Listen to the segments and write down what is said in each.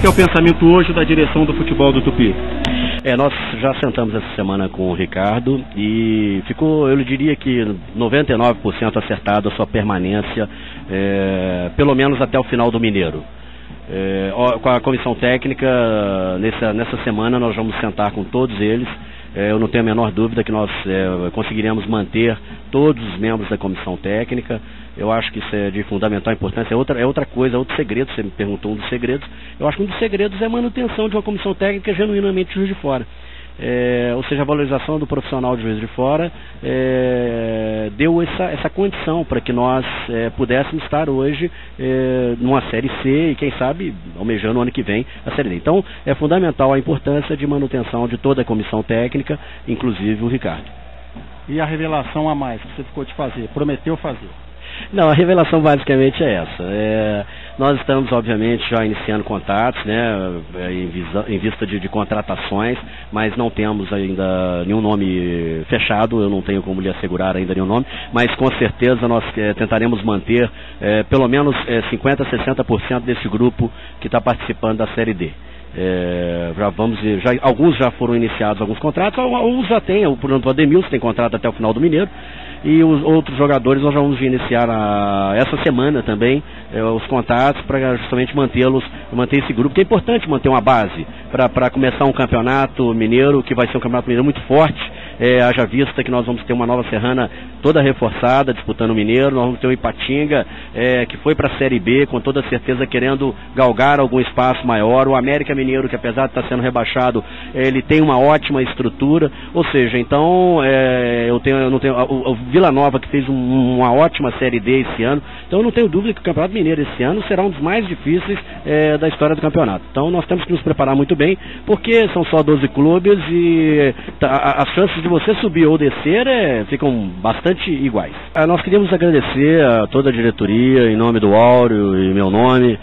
que é o pensamento hoje da direção do futebol do Tupi? Nós já sentamos essa semana com o Ricardo e ficou, eu diria que 99% acertado a sua permanência, pelo menos até o final do Mineiro. Com a comissão técnica, nessa semana nós vamos sentar com todos eles. Eu não tenho a menor dúvida que nós conseguiremos manter todos os membros da comissão técnica. Eu acho que isso é de fundamental importância. É outra coisa, outro segredo. Você me perguntou um dos segredos. Eu acho que um dos segredos é a manutenção de uma comissão técnica genuinamente Juiz de Fora. Ou seja, a valorização do profissional de Juiz de Fora deu essa condição para que nós pudéssemos estar hoje numa Série C e quem sabe almejando o ano que vem a Série D. Então é fundamental a importância de manutenção de toda a comissão técnica, inclusive o Ricardo. E a revelação a mais que você ficou de fazer, prometeu fazer? Não, a revelação basicamente é essa. Nós estamos, obviamente, já iniciando contatos, né, em vista de contratações, mas não temos ainda nenhum nome fechado, eu não tenho como lhe assegurar ainda nenhum nome, mas com certeza nós tentaremos manter pelo menos 50% a 60% desse grupo que está participando da Série D. Alguns já foram iniciados alguns contratos, alguns já têm, por exemplo, o Ademilson tem contrato até o final do Mineiro, e os outros jogadores nós já vamos iniciar essa semana também os contatos para justamente manter esse grupo, que é importante manter uma base para começar um campeonato mineiro, que vai ser um campeonato mineiro muito forte. Haja vista que nós vamos ter uma Nova Serrana toda reforçada, disputando o Mineiro, nós vamos ter o Ipatinga, que foi para a Série B, com toda certeza querendo galgar algum espaço maior, o América Mineiro, que apesar de estar sendo rebaixado, ele tem uma ótima estrutura, ou seja, então, o Vila Nova, que fez uma ótima Série D esse ano, então eu não tenho dúvida que o Campeonato Mineiro esse ano será um dos mais difíceis da história do campeonato. Então nós temos que nos preparar muito bem, porque são só 12 clubes e as chances de você subir ou descer ficam bastante iguais. Nós queríamos agradecer a toda a diretoria, em nome do Áureo e meu nome,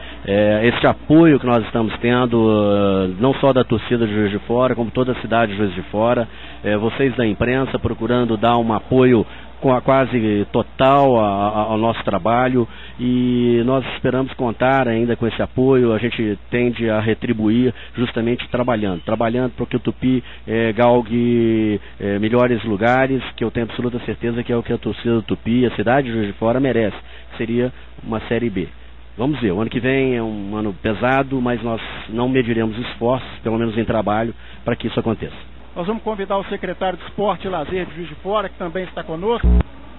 esse apoio que nós estamos tendo, não só da torcida de Juiz de Fora, como toda a cidade de Juiz de Fora, vocês da imprensa procurando dar um apoio quase total ao nosso trabalho, e nós esperamos contar ainda com esse apoio. A gente tende a retribuir justamente trabalhando para que o Tupi galgue melhores lugares, que eu tenho absoluta certeza que é o que a torcida do Tupi, a cidade de Juiz de Fora merece, que seria uma Série B. Vamos ver, o ano que vem é um ano pesado, mas nós não mediremos esforços, pelo menos em trabalho, para que isso aconteça. Nós vamos convidar o secretário de Esporte e Lazer de Juiz de Fora, que também está conosco.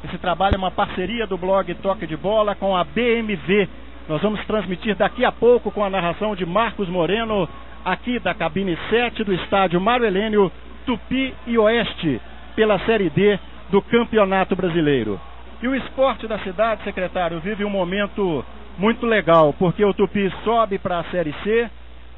Esse trabalho é uma parceria do blog Toque de Bola com a BMV. Nós vamos transmitir daqui a pouco com a narração de Marcos Moreno, aqui da cabine 7 do estádio Mário Helênio, Tupi e Oeste, pela Série D do Campeonato Brasileiro. E o esporte da cidade, secretário, vive um momento muito legal, porque o Tupi sobe para a Série C,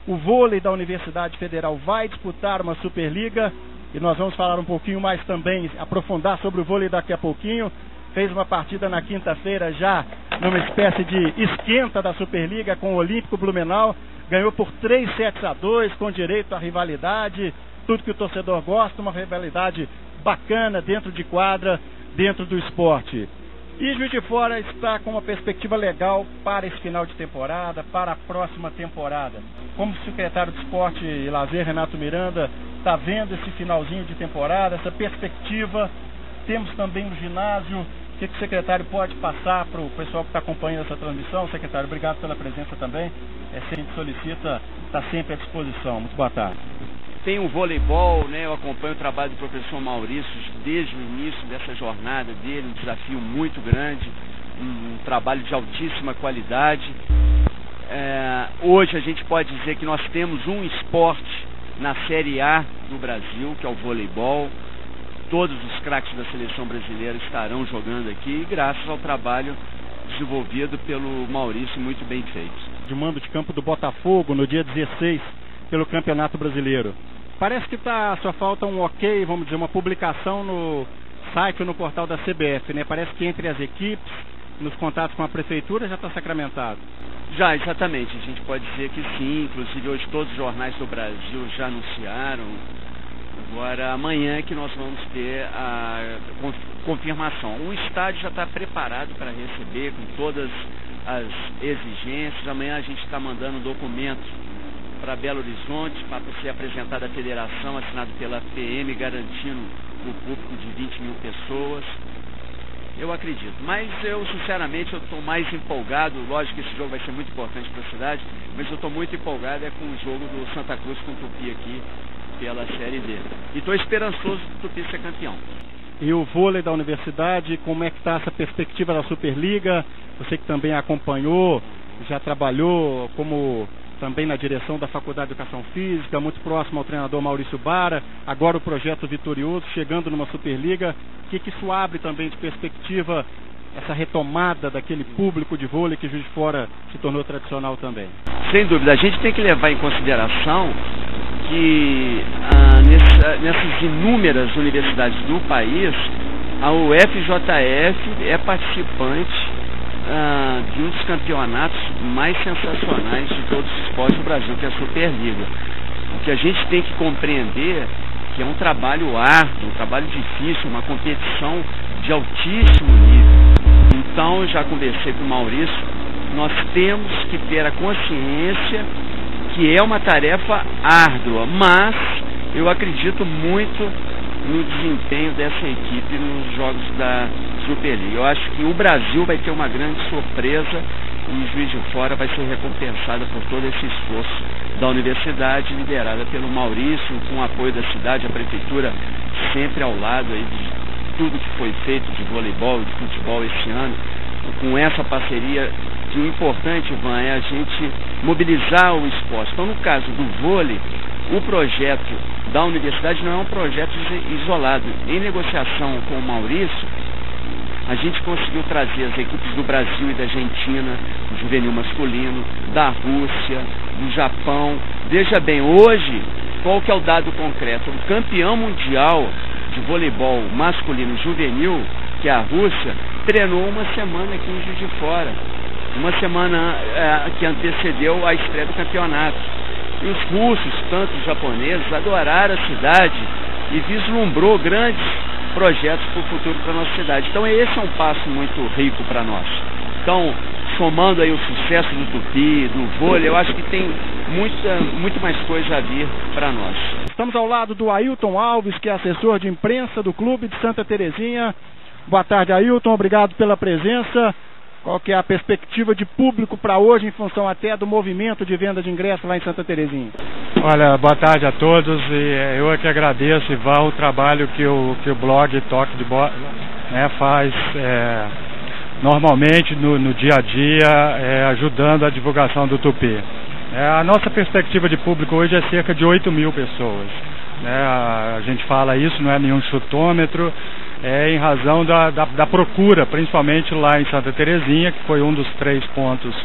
o vôlei da Universidade Federal vai disputar uma Superliga, e nós vamos falar um pouquinho mais também, aprofundar sobre o vôlei daqui a pouquinho. Fez uma partida na quinta-feira já, numa espécie de esquenta da Superliga com o Olímpico Blumenau, ganhou por 3-2, com direito à rivalidade, tudo que o torcedor gosta, uma rivalidade bacana dentro de quadra, dentro do esporte. E Juiz de Fora está com uma perspectiva legal para esse final de temporada, para a próxima temporada. Como o secretário de Esporte e Lazer, Renato Miranda, está vendo esse finalzinho de temporada, essa perspectiva? Temos também o ginásio. O que o secretário pode passar para o pessoal que está acompanhando essa transmissão? Secretário, obrigado pela presença também. Se a gente solicita, está sempre à disposição. Muito boa tarde. Tem o voleibol, né? Eu acompanho o trabalho do professor Maurício desde o início dessa jornada dele, um desafio muito grande, um trabalho de altíssima qualidade. Hoje a gente pode dizer que nós temos um esporte na Série A do Brasil, que é o voleibol. Todos os craques da seleção brasileira estarão jogando aqui, graças ao trabalho desenvolvido pelo Maurício, muito bem feito. De mando de campo do Botafogo no dia 16, pelo Campeonato Brasileiro. Parece que só falta um ok, vamos dizer, uma publicação no site ou no portal da CBF, né? Parece que entre as equipes, nos contatos com a prefeitura, já está sacramentado. Já, exatamente. A gente pode dizer que sim. Inclusive hoje todos os jornais do Brasil já anunciaram. Agora amanhã é que nós vamos ter a confirmação. O estádio já está preparado para receber com todas as exigências. Amanhã a gente está mandando um documento para Belo Horizonte, para ser apresentado à federação, assinado pela PM, garantindo o público de 20 mil pessoas. Eu acredito, mas eu sinceramente estou mais empolgado. Lógico que esse jogo vai ser muito importante para a cidade, mas eu estou muito empolgado com o jogo do Santa Cruz com o Tupi aqui pela Série D. E estou esperançoso do Tupi ser campeão. E o vôlei da universidade, como é que está essa perspectiva da Superliga? Você que também acompanhou, já trabalhou como também na direção da Faculdade de Educação Física, muito próximo ao treinador Maurício Bara, agora o projeto vitorioso, chegando numa Superliga. O que isso abre também de perspectiva, essa retomada daquele público de vôlei que Juiz de Fora se tornou tradicional também? Sem dúvida, a gente tem que levar em consideração que nessas inúmeras universidades do país, a UFJF é participante de um dos campeonatos mais sensacionais de todos os esportes do Brasil, que é a Superliga. O que a gente tem que compreender que é um trabalho árduo, um trabalho difícil, uma competição de altíssimo nível. Então, já conversei com o Maurício, nós temos que ter a consciência que é uma tarefa árdua, mas eu acredito muito no desempenho dessa equipe nos jogos da Superliga. Eu acho que o Brasil vai ter uma grande surpresa e Juiz de Fora vai ser recompensada por todo esse esforço da universidade, liderada pelo Maurício, com o apoio da cidade, a prefeitura sempre ao lado aí de tudo que foi feito de voleibol, de futebol esse ano. Com essa parceria, que o importante, Ivan, é a gente mobilizar o esporte. Então, no caso do vôlei, o projeto da universidade não é um projeto isolado. Em negociação com o Maurício, a gente conseguiu trazer as equipes do Brasil e da Argentina, do juvenil masculino, da Rússia, do Japão. Veja bem, hoje, qual que é o dado concreto? O campeão mundial de voleibol masculino juvenil, que é a Rússia, treinou uma semana aqui em Juiz de Fora. Uma semana que antecedeu a estreia do campeonato. E os russos, tanto os japoneses, adoraram a cidade e vislumbrou grandes projetos para o futuro para a nossa cidade. Então esse é um passo muito rico para nós. Então, somando aí o sucesso do Tupi, do vôlei, eu acho que tem muito mais coisa a vir para nós. Estamos ao lado do Ailton Alves, que é assessor de imprensa do Clube de Santa Terezinha. Boa tarde, Ailton, obrigado pela presença. Qual que é a perspectiva de público para hoje, em função até do movimento de venda de ingressos lá em Santa Terezinha? Olha, boa tarde a todos, e eu é que agradeço, Ivan, o trabalho que o blog Toque de Bola faz normalmente no dia a dia, ajudando a divulgação do Tupi. A nossa perspectiva de público hoje é cerca de 8 mil pessoas. A gente fala isso, não é nenhum chutômetro, em razão da procura, principalmente lá em Santa Terezinha, que foi um dos 3 pontos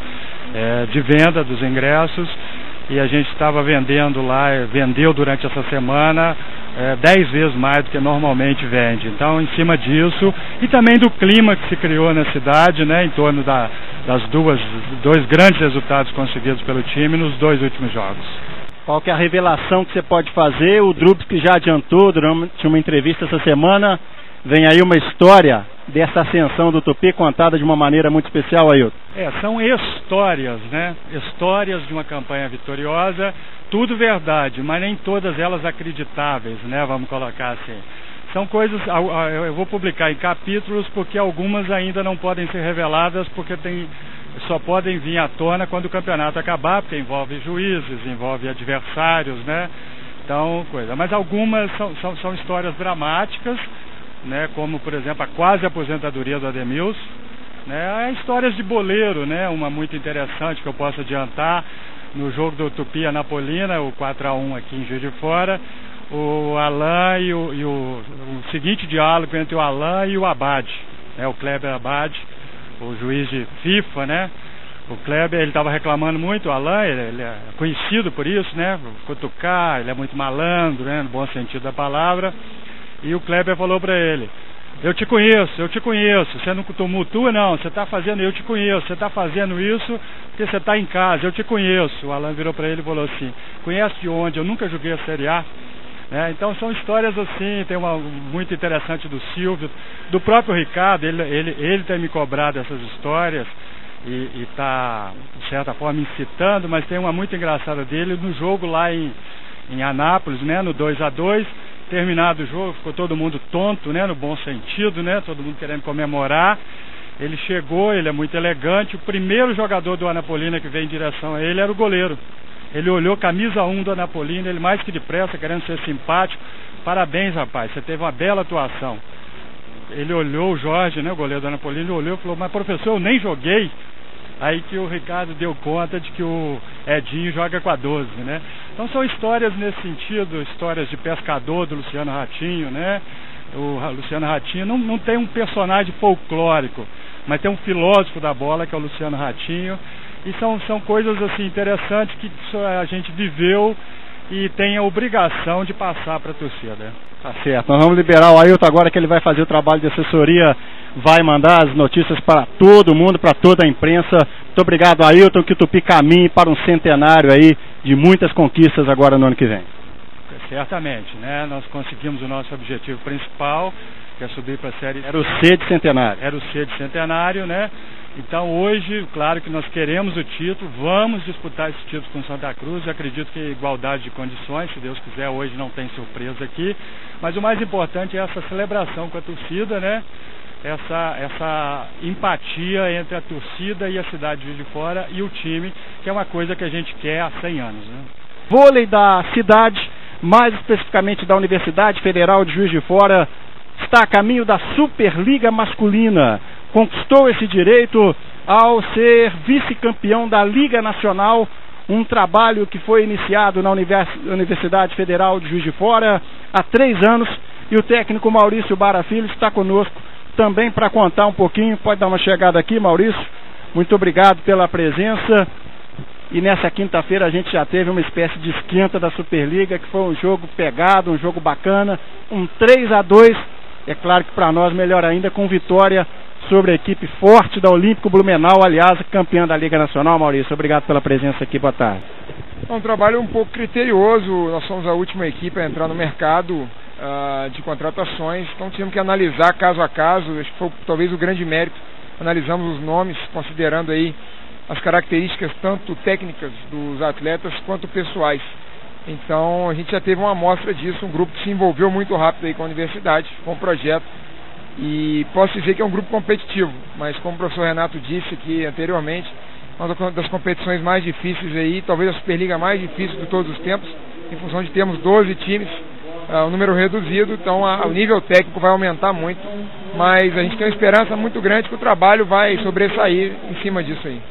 de venda dos ingressos, e a gente estava vendendo lá, vendeu durante essa semana 10 vezes mais do que normalmente vende. Então, em cima disso, e também do clima que se criou na cidade, em torno das dois grandes resultados conseguidos pelo time nos 2 últimos jogos. Qual que é a revelação que você pode fazer? O Drubsky já adiantou durante uma entrevista essa semana. Vem aí uma história dessa ascensão do Tupi contada de uma maneira muito especial, Ailton. São histórias, Histórias de uma campanha vitoriosa, tudo verdade, mas nem todas elas acreditáveis, vamos colocar assim. São coisas, eu vou publicar em capítulos, porque algumas ainda não podem ser reveladas, porque só podem vir à tona quando o campeonato acabar, porque envolve juízes, envolve adversários, Então, mas algumas são histórias dramáticas, como, por exemplo, a quase aposentadoria do Ademilson, histórias de boleiro, uma muito interessante que eu posso adiantar, no jogo do Tupi Anapolina, o 4-1 aqui em Juiz de Fora, o Alain o seguinte diálogo entre o Alain e o Abad, o Kleber Abad, o juiz de FIFA, O Kleber, ele estava reclamando muito, o Alain, ele é conhecido por isso, cutucar, ele é muito malandro, no bom sentido da palavra. E o Kleber falou para ele: eu te conheço, você não tumultua não, você está fazendo, eu te conheço, você está fazendo isso porque você está em casa, eu te conheço. O Alain virou para ele e falou assim: conhece de onde? Eu nunca joguei a Série A. Então são histórias assim, tem uma muito interessante do Silvio, do próprio Ricardo, ele tem me cobrado essas histórias, e está, de certa forma, incitando, mas tem uma muito engraçada dele no jogo lá em Anápolis, né, no 2-2, terminado o jogo, ficou todo mundo tonto, né, no bom sentido, né, todo mundo querendo comemorar. Ele chegou, ele é muito elegante, o primeiro jogador do Anapolina que veio em direção a ele era o goleiro. Ele olhou, camisa 1 do Anapolina, ele mais que depressa, querendo ser simpático. Parabéns, rapaz, você teve uma bela atuação. Ele olhou, o Jorge, né, o goleiro do Anapolina, olhou e falou, mas professor, eu nem joguei. Aí que o Ricardo deu conta de que o Edinho joga com a 12, né? Então são histórias nesse sentido, histórias de pescador do Luciano Ratinho, né? O Luciano Ratinho não tem um personagem folclórico, mas tem um filósofo da bola que é o Luciano Ratinho. E são coisas assim interessantes que a gente viveu e tem a obrigação de passar para a torcida. Tá certo, nós vamos liberar o Ailton agora que ele vai fazer o trabalho de assessoria, vai mandar as notícias para todo mundo, para toda a imprensa. Muito obrigado, Ailton, que o Tupi caminhe para um centenário aí de muitas conquistas agora no ano que vem. Certamente, né? Nós conseguimos o nosso objetivo principal, que é subir para a Série C. Era o C de centenário. Era o C de centenário, né? Então hoje, claro que nós queremos o título, vamos disputar esse título com Santa Cruz. Eu acredito que igualdade de condições, se Deus quiser, hoje não tem surpresa aqui. Mas o mais importante é essa celebração com a torcida, né? Essa empatia entre a torcida e a cidade de Juiz de Fora e o time, que é uma coisa que a gente quer há 100 anos, né? Vôlei da cidade, mais especificamente da Universidade Federal de Juiz de Fora, está a caminho da Superliga Masculina. Conquistou esse direito ao ser vice-campeão da Liga Nacional, um trabalho que foi iniciado na Universidade Federal de Juiz de Fora há 3 anos, e o técnico Maurício Bara Filho está conosco também para contar um pouquinho. Pode dar uma chegada aqui, Maurício. Muito obrigado pela presença. E nessa quinta-feira a gente já teve uma espécie de esquenta da Superliga, que foi um jogo pegado, um jogo bacana, um 3-2. É claro que para nós melhor ainda com vitória sobre a equipe forte da Olímpico Blumenau, aliás, campeã da Liga Nacional. Maurício, obrigado pela presença aqui, boa tarde. É um trabalho um pouco criterioso, nós somos a última equipe a entrar no mercado de contratações, então tínhamos que analisar caso a caso. Acho que foi talvez o grande mérito. Analisamos os nomes, considerando aí as características tanto técnicas dos atletas quanto pessoais. Então a gente já teve uma amostra disso, um grupo que se envolveu muito rápido aí com a universidade, com o projeto, e posso dizer que é um grupo competitivo, mas como o professor Renato disse aqui anteriormente, uma das competições mais difíceis aí, talvez a Superliga mais difícil de todos os tempos, em função de termos 12 times, um número reduzido, então o nível técnico vai aumentar muito, mas a gente tem uma esperança muito grande que o trabalho vai sobressair em cima disso aí.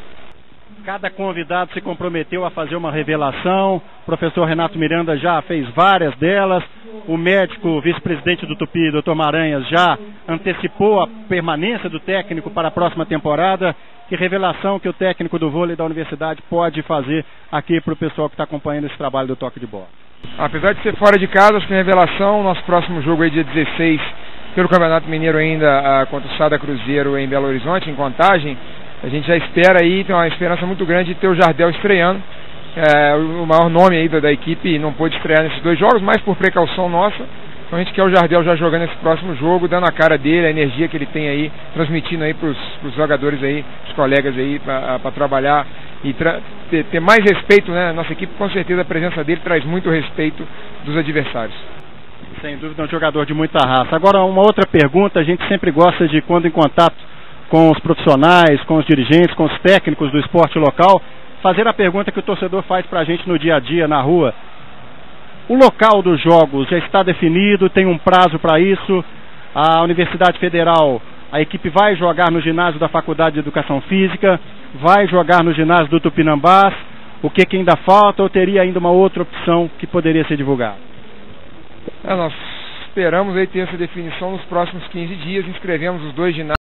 Cada convidado se comprometeu a fazer uma revelação. O professor Renato Miranda já fez várias delas. O médico vice-presidente do Tupi, Dr. Maranhas, já antecipou a permanência do técnico para a próxima temporada. Que revelação que o técnico do vôlei da universidade pode fazer aqui para o pessoal que está acompanhando esse trabalho do toque de bola? Apesar de ser fora de casa, acho que a revelação, nosso próximo jogo aí dia 16, pelo Campeonato Mineiro ainda, contra o Sada Cruzeiro em Belo Horizonte, em Contagem. A gente já espera aí, tem uma esperança muito grande de ter o Jardel estreando. O maior nome aí da equipe não pôde estrear nesses 2 jogos, mas por precaução nossa. Então a gente quer o Jardel já jogando esse próximo jogo, dando a cara dele, a energia que ele tem aí, transmitindo aí para os jogadores aí, os colegas aí, para trabalhar e ter mais respeito, né? Nossa equipe, com certeza, a presença dele traz muito respeito dos adversários. Sem dúvida, é um jogador de muita raça. Agora, uma outra pergunta, a gente sempre gosta de, quando em contato com os profissionais, com os dirigentes, com os técnicos do esporte local, fazer a pergunta que o torcedor faz para a gente no dia a dia, na rua. O local dos jogos já está definido, tem um prazo para isso. A Universidade Federal, a equipe vai jogar no ginásio da Faculdade de Educação Física, vai jogar no ginásio do Tupinambás. O que ainda falta, ou teria ainda uma outra opção que poderia ser divulgada? Nós esperamos aí ter essa definição nos próximos 15 dias, inscrevemos os 2 ginásios